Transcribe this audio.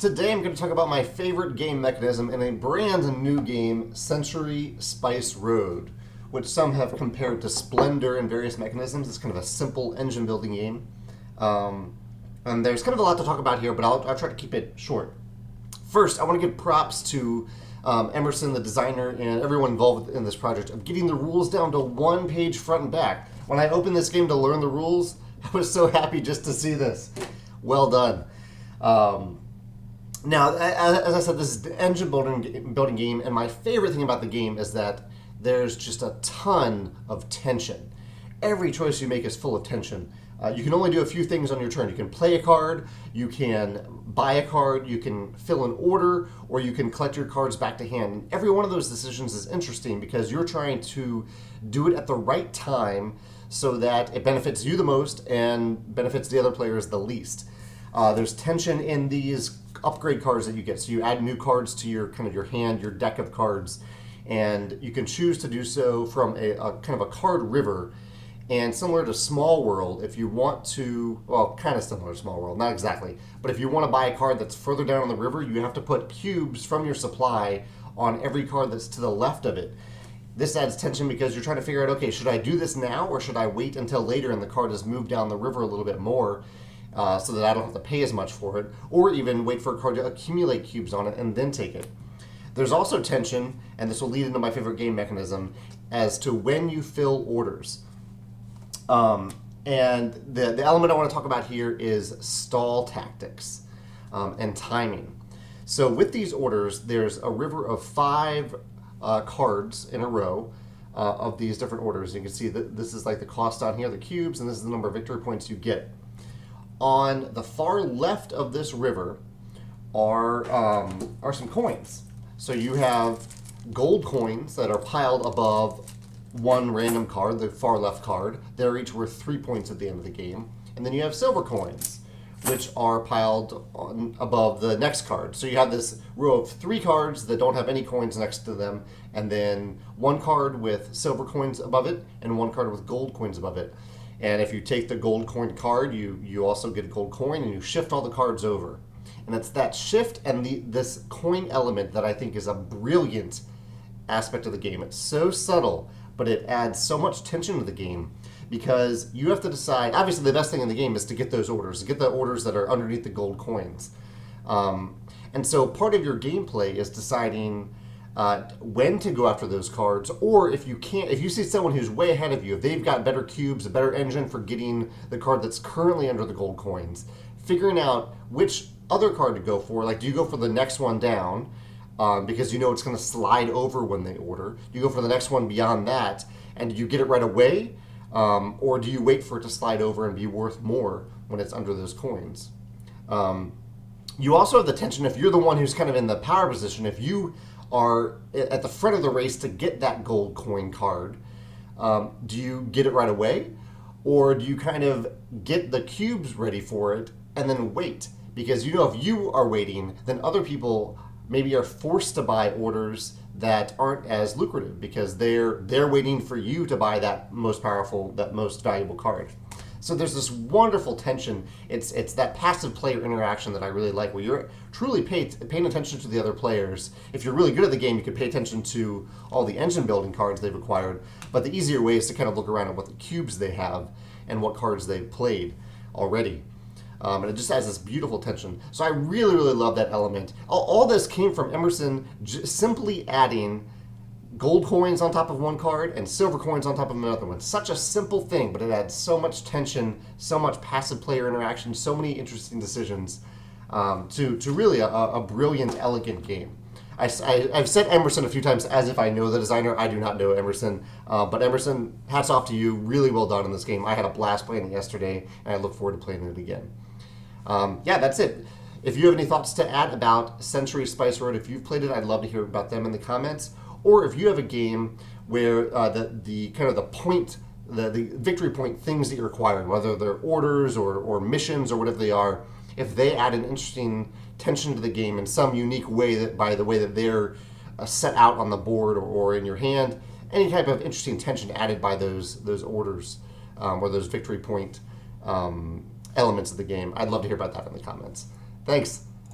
Today I'm going to talk about my favorite game mechanism in a brand new game, Century Spice Road, which some have compared to Splendor in various mechanisms. It's kind of a simple engine building game. And there's kind of a lot to talk about here, but I'll try to keep it short. First, I want to give props to Emerson, the designer, and everyone involved in this project of getting the rules down to one page front and back. When I opened this game to learn the rules, I was so happy just to see this. Well done. Now, as I said, this is an engine building game, and my favorite thing about the game is that there's just a ton of tension. Every choice you make is full of tension. You can only do a few things on your turn. You can play a card, you can buy a card, you can fill an order, or you can collect your cards back to hand. And every one of those decisions is interesting because you're trying to do it at the right time so that it benefits you the most and benefits the other players the least. There's tension in these upgrade cards that you get. So you add new cards to your your hand, your deck of cards, and you can choose to do so from a kind of a card river. And similar to Small World, if you want to, well, kind of similar to Small World, not exactly, but if you want to buy a card that's further down on the river, you have to put cubes from your supply on every card that's to the left of it. This adds tension because you're trying to figure out, okay, should I do this now or should I wait until later and the card has moved down the river a little bit more so that I don't have to pay as much for it, or even wait for a card to accumulate cubes on it and then take it. There's also tension, and this will lead into my favorite game mechanism, as to when you fill orders. And the element I want to talk about here is stall tactics and timing. So with these orders, there's a river of 5 cards in a row of these different orders. You can see that this is like the cost on here, the cubes, and this is the number of victory points you get. On the far left of this river are some coins. So you have gold coins that are piled above one random card, the far left card. They're each worth 3 points at the end of the game. And then you have silver coins, which are piled above the next card. So you have this row of 3 cards that don't have any coins next to them, and then 1 card with silver coins above it, and 1 card with gold coins above it. And if you take the gold coin card, you also get a gold coin, and you shift all the cards over. And it's that shift and this coin element that I think is a brilliant aspect of the game. It's so subtle, but it adds so much tension to the game because you have to decide. Obviously, the best thing in the game is to get those orders, to get the orders that are underneath the gold coins. And so part of your gameplay is deciding when to go after those cards, or if you see someone who's way ahead of you, if they've got better cubes, a better engine for getting the card that's currently under the gold coins, figuring out which other card to go for. Like, do you go for the next one down because you know it's going to slide over when they order? Do you go for the next one beyond that, and do you get it right away? Or do you wait for it to slide over and be worth more when it's under those coins? You also have the tension if you're the one who's kind of in the power position. If you are at the front of the race to get that gold coin card, do you get it right away? Or do you kind of get the cubes ready for it and then wait? Because you know if you are waiting, then other people maybe are forced to buy orders that aren't as lucrative because they're waiting for you to buy that most powerful, that most valuable card. So there's this wonderful tension. It's that passive player interaction that I really like, where you're truly paying attention to the other players. If you're really good at the game, you can pay attention to all the engine building cards they've acquired, but the easier way is to kind of look around at what the cubes they have and what cards they've played already. And it just has this beautiful tension. So I really, really love that element. All this came from Emerson simply adding gold coins on top of one card and silver coins on top of another one. Such a simple thing, but it adds so much tension, so much passive player interaction, so many interesting decisions to really a brilliant, elegant game. I've said Emerson a few times as if I know the designer. I do not know Emerson, but Emerson, hats off to you. Really well done in this game. I had a blast playing it yesterday, and I look forward to playing it again. Yeah, that's it. If you have any thoughts to add about Century Spice Road, if you've played it, I'd love to hear about them in the comments. Or if you have a game where the victory point things that you require, whether they're orders or missions or whatever they are, if they add an interesting tension to the game in some unique way, that by the way that they're set out on the board or in your hand, any type of interesting tension added by those orders or those victory point elements of the game, I'd love to hear about that in the comments. Thanks.